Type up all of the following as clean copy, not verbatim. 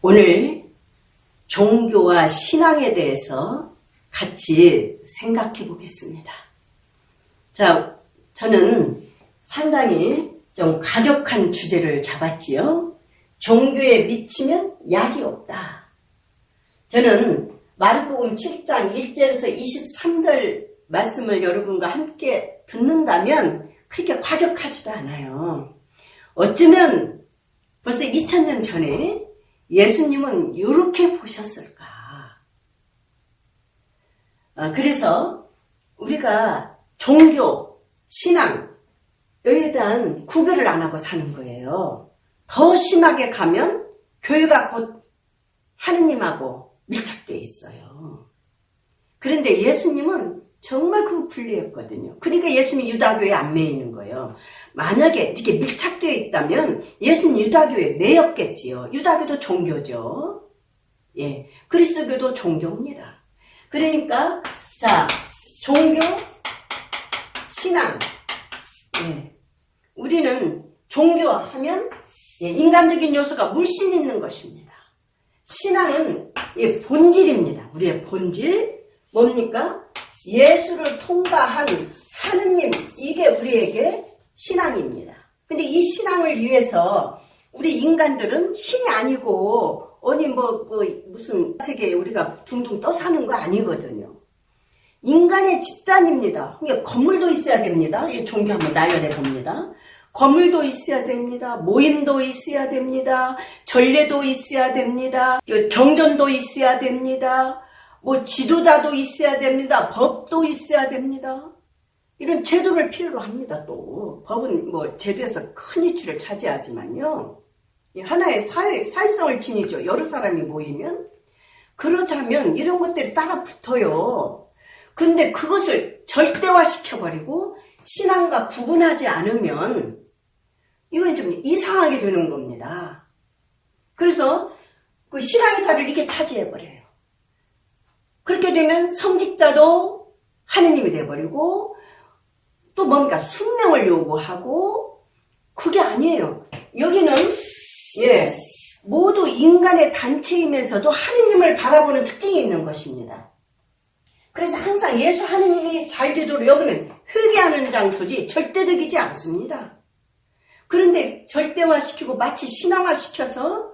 오늘 종교와 신앙에 대해서 같이 생각해 보겠습니다. 자, 저는 상당히 좀 과격한 주제를 잡았지요. 종교에 미치면 약이 없다. 저는 마르코복음 7장 1절에서 23절 말씀을 여러분과 함께 듣는다면 그렇게 과격하지도 않아요. 어쩌면 벌써 2000년 전에 예수님은 이렇게 보셨을까? 그래서 우리가 종교, 신앙, 여기에 대한 구별을 안 하고 사는 거예요. 더 심하게 가면 교회가 곧 하느님하고 밀착되어 있어요. 그런데 예수님은 정말 그거 분리했거든요. 그러니까 예수님이 유다교에 안 매이는 거예요. 만약에 이렇게 밀착되어 있다면 예수님 유다교에 매였겠지요. 유다교도 종교죠. 예, 그리스도교도 종교입니다. 그러니까 자, 종교, 신앙. 예, 우리는 종교하면 인간적인 요소가 물씬 있는 것입니다. 신앙은 본질입니다. 우리의 본질. 뭡니까? 예수를 통과한 하느님, 이게 우리에게 신앙입니다. 근데 이 신앙을 위해서 우리 인간들은 신이 아니고 무슨 세계에 우리가 둥둥 떠 사는 거 아니거든요. 인간의 집단입니다. 그러니까 건물도 있어야 됩니다. 이 종교 한번 나열해 봅니다. 건물도 있어야 됩니다. 모임도 있어야 됩니다. 전례도 있어야 됩니다. 경전도 있어야 됩니다. 지도자도 있어야 됩니다. 법도 있어야 됩니다. 이런 제도를 필요로 합니다. 또 법은 제도에서 큰 이치를 차지하지만요. 하나의 사회성을 지니죠. 여러 사람이 모이면. 그러자면 이런 것들이 따라 붙어요. 근데 그것을 절대화시켜버리고 신앙과 구분하지 않으면 이건 좀 이상하게 되는 겁니다. 그래서 그 신앙의 자리를 이게 차지해버려요. 그렇게 되면 성직자도 하느님이 돼버리고 또 뭔가 숙명을 요구하고 그게 아니에요. 여기는 모두 인간의 단체이면서도 하느님을 바라보는 특징이 있는 것입니다. 그래서 항상 예수 하느님이 잘 되도록 여기는 회개하는 장소지 절대적이지 않습니다. 그런데 절대화시키고 마치 신앙화시켜서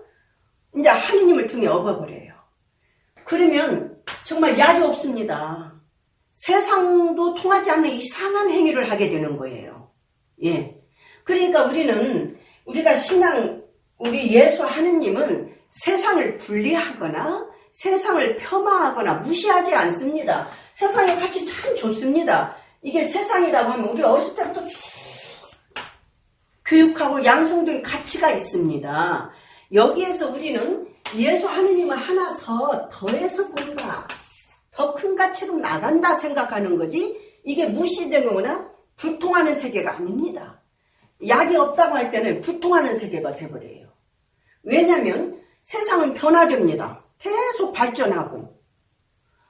이제 하느님을 등에 업어버려요. 그러면 정말 야지 없습니다. 세상도 통하지 않는 이상한 행위를 하게 되는 거예요. 예. 그러니까 우리가 우리 예수 하느님은 세상을 분리하거나 세상을 폄하하거나 무시하지 않습니다. 세상의 가치 참 좋습니다. 이게 세상이라고 하면 우리가 어렸을 때부터 교육하고 양성된 가치가 있습니다. 여기에서 우리는 예수 하느님을 하나 더해서 뭔가 더 큰 가치로 나간다 생각하는 거지 이게 무시되거나 불통하는 세계가 아닙니다. 약이 없다고 할 때는 불통하는 세계가 돼버려요. 왜냐하면 세상은 변화됩니다. 계속 발전하고.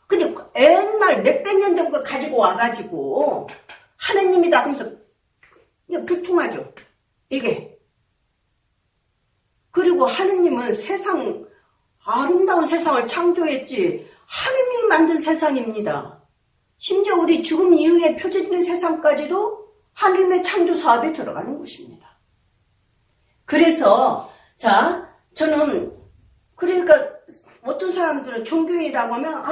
근데 옛날 몇백 년 전거 가지고 와가지고 하느님이다 하면서 이게 불통하죠. 이게. 그리고 하느님은 아름다운 세상을 창조했지 하느님이 만든 세상입니다. 심지어 우리 죽음 이후에 펼쳐지는 세상까지도 하느님의 창조 사업에 들어가는 것입니다. 그래서 저는 그러니까 어떤 사람들은 종교인이라고 하면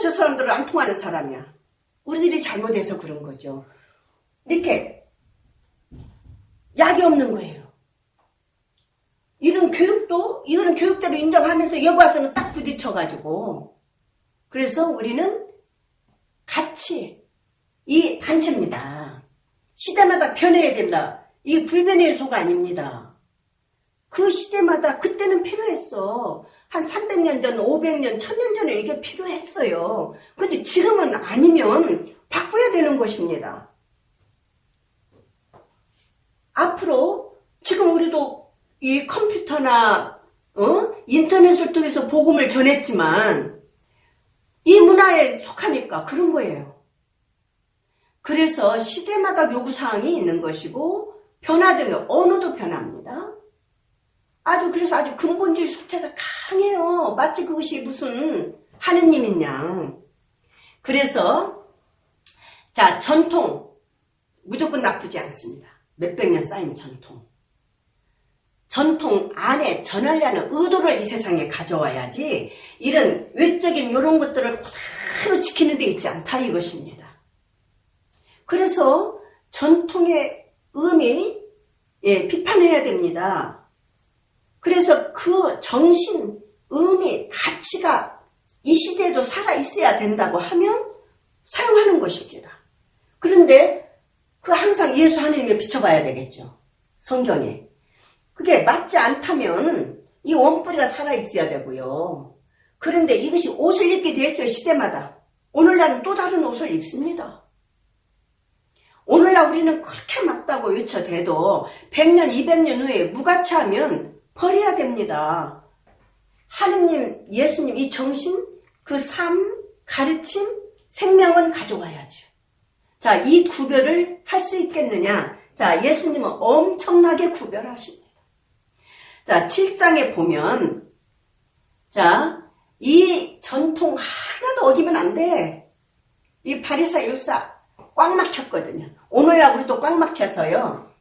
저 사람들은 안 통하는 사람이야. 우리들이 잘못해서 그런 거죠. 이렇게 약이 없는 거예요. 이거는 교육대로 인정하면서 여기 와서는 딱 부딪혀가지고 그래서 우리는 같이 이 단체입니다. 시대마다 변해야 됩니다. 이 불변의 요소가 아닙니다. 그 시대마다 그때는 필요했어. 한 300년 전, 500년, 1000년 전에 이게 필요했어요. 근데 지금은 아니면 바꿔야 되는 것입니다. 앞으로 지금 우리도 이 컴퓨터나 인터넷을 통해서 복음을 전했지만 이 문화에 속하니까 그런 거예요. 그래서 시대마다 요구사항이 있는 것이고 변화되면 언어도 변합니다. 그래서 아주 근본주의 속체가 강해요. 마치 그것이 무슨 하느님인 양. 그래서, 자, 전통. 무조건 나쁘지 않습니다. 몇백 년 쌓인 전통. 전통 안에 전하려는 의도를 이 세상에 가져와야지, 이런 외적인 이런 것들을 그대로 지키는 데 있지 않다, 이것입니다. 그래서 전통의 의미, 비판해야 됩니다. 그래서 그 정신, 의미, 가치가 이 시대에도 살아있어야 된다고 하면 사용하는 것입니다. 그런데 그 항상 예수 하느님에 비춰봐야 되겠죠. 성경에. 그게 맞지 않다면 이 원뿌리가 살아있어야 되고요. 그런데 이것이 옷을 입게 됐어요, 시대마다. 오늘날은 또 다른 옷을 입습니다. 오늘날 우리는 그렇게 맞다고 외쳐대도 100년, 200년 후에 무가치하면 버려야 됩니다. 하느님, 예수님 이 정신, 그 삶, 가르침, 생명은 가져와야죠. 자, 이 구별을 할 수 있겠느냐? 자, 예수님은 엄청나게 구별하십니다. 자, 7장에 보면, 자, 이 전통 하나도 어기면 안 돼. 이 바리사 율사 꽉 막혔거든요. 오늘날 우리도 꽉 막혀서요,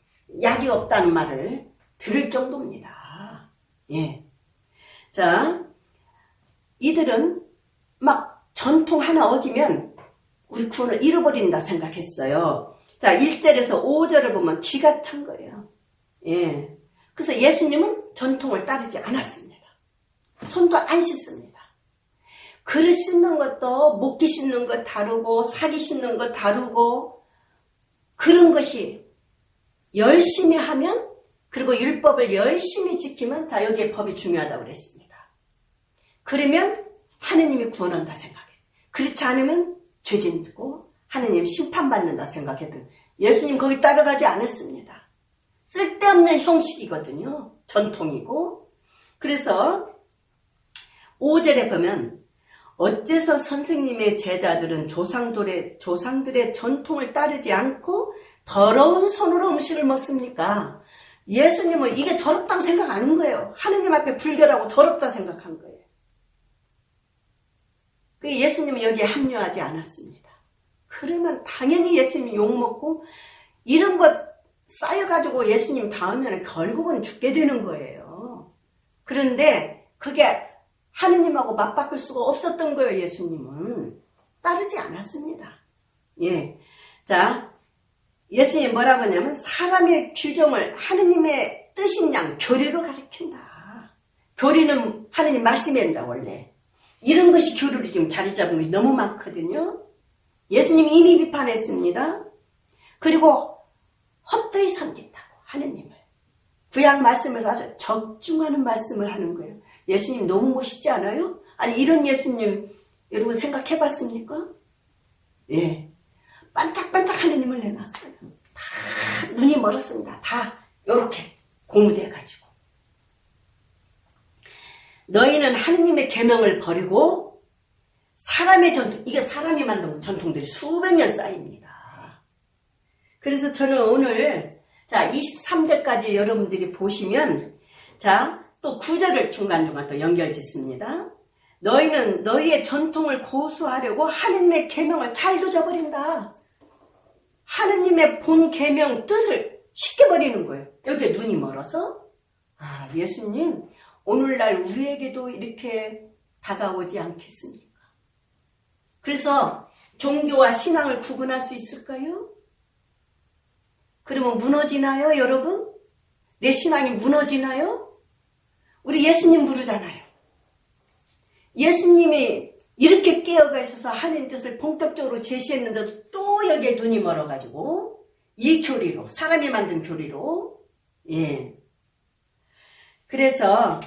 약이 없다는 말을 들을 정도입니다. 예. 자, 이들은 막 전통 하나 어기면 우리 구원을 잃어버린다 생각했어요. 자, 1절에서 5절을 보면 기가 찬 거예요. 예. 그래서 예수님은 전통을 따르지 않았습니다. 손도 안 씻습니다. 그릇 씻는 것도 목기 씻는 것 다르고 사기 씻는 것 다르고, 그런 것이 열심히 하면, 그리고 율법을 열심히 지키면, 자, 여기에 법이 중요하다고 그랬습니다. 그러면 하느님이 구원한다 생각해. 그렇지 않으면 죄짓고 하느님 심판받는다 생각했던, 예수님 거기 따라가지 않았습니다. 쓸데없는 형식이거든요. 전통이고. 그래서 5절에 보면, 어째서 선생님의 제자들은 조상들의 전통을 따르지 않고 더러운 손으로 음식을 먹습니까? 예수님은 이게 더럽다고 생각 안 한 거예요. 하느님 앞에 불결하고 더럽다 생각한 거예요. 예수님은 여기에 합류하지 않았습니다. 그러면 당연히 예수님이 욕먹고 이런 것 쌓여가지고 예수님 다음에는 결국은 죽게 되는 거예요. 그런데 그게 하느님하고 맞바꿀 수가 없었던 거예요. 예수님은 따르지 않았습니다. 예, 자, 예수님 뭐라고 하냐면, 사람의 규정을 하느님의 뜻인 양 교리로 가르친다. 교리는 하느님 말씀입니다. 원래 이런 것이 교리로 지금 자리 잡은 것이 너무 많거든요. 예수님이 이미 비판했습니다. 그리고 헛되이 섬긴다고 하느님을, 구약 말씀에서 아주 적중하는 말씀을 하는 거예요. 예수님 너무 멋있지 않아요? 아니, 이런 예수님 여러분 생각해 봤습니까? 예, 반짝반짝 하느님을 내놨어요. 다 눈이 멀었습니다. 다 요렇게 고무돼 가지고, 너희는 하느님의 계명을 버리고 사람의 전통, 이게 사람이 만든 전통들이 수백 년 쌓입니다. 그래서 저는 오늘, 자, 23절까지 여러분들이 보시면, 자, 또 9절을 중간중간 또 연결 짓습니다. 너희는 너희의 전통을 고수하려고 하느님의 계명을 잘도 저버린다. 하느님의 본 계명 뜻을 쉽게 버리는 거예요. 여기에 눈이 멀어서, 아, 예수님 오늘날 우리에게도 이렇게 다가오지 않겠습니까? 그래서 종교와 신앙을 구분할 수 있을까요? 그러면 무너지나요, 여러분? 내 신앙이 무너지나요? 우리 예수님 부르잖아요. 예수님이 이렇게 깨어가 있어서 하나님 뜻을 본격적으로 제시했는데도 또 여기에 눈이 멀어가지고 이 교리로, 사람이 만든 교리로, 예. 그래서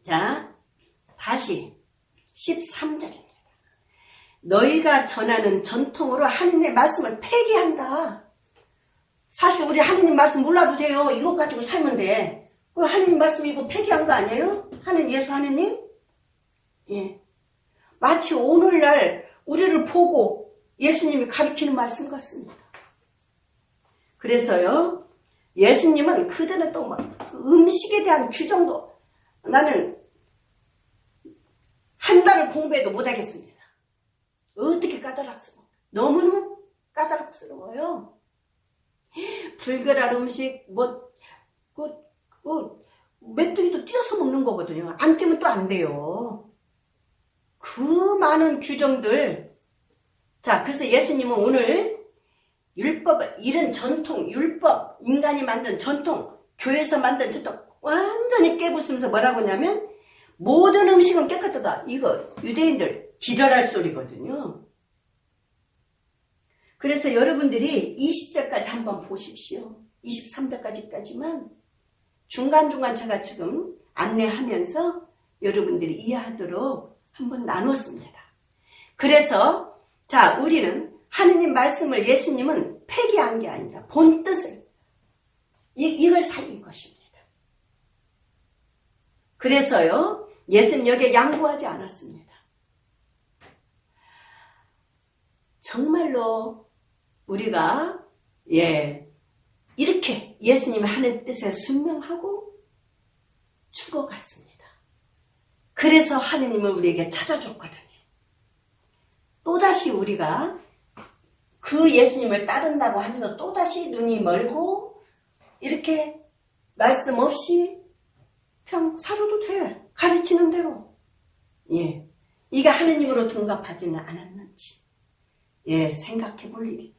자, 다시 13절입니다. 너희가 전하는 전통으로 하느님의 말씀을 폐기한다. 사실 우리 하느님 말씀 몰라도 돼요. 이것 가지고 살면 돼. 그럼 하느님 말씀 이거 폐기한 거 아니에요? 하느님, 예수 하느님? 예. 마치 오늘날 우리를 보고 예수님이 가르치는 말씀 같습니다. 그래서요, 예수님은 그들은 또 막 음식에 대한 규정도 나는 한 달을 공부해도 못하겠습니다. 어떻게 까다롭습니까? 너무너무 까다롭스러워요. 불결한 음식 메뚜기도 띄어서 먹는 거거든요. 안 띄면 또 안 돼요. 그 많은 규정들. 자, 그래서 예수님은 오늘 율법을, 이런 전통, 율법, 인간이 만든 전통, 교회에서 만든 전통 완전히 깨부수면서 뭐라고 하냐면 모든 음식은 깨끗하다. 이거 유대인들 기절할 소리거든요. 그래서 여러분들이 20절까지 한번 보십시오. 23절까지만 중간중간 제가 지금 안내하면서 여러분들이 이해하도록 한번 나눴습니다. 그래서 자, 우리는 하느님 말씀을 예수님은 폐기한 게 아니다. 본 뜻을 이걸 살린 것입니다. 그래서요, 예수는 여기에 양보하지 않았습니다. 정말로 우리가 이렇게 예수님이 하는 뜻에 순명하고 죽어갔습니다. 그래서 하느님은 우리에게 찾아줬거든요. 또다시 우리가 그 예수님을 따른다고 하면서 또다시 눈이 멀고 이렇게 말씀 없이 그냥 살아도 돼. 가르치는 대로. 이게 하느님으로 둔갑하지는 않았는지 생각해 볼 일이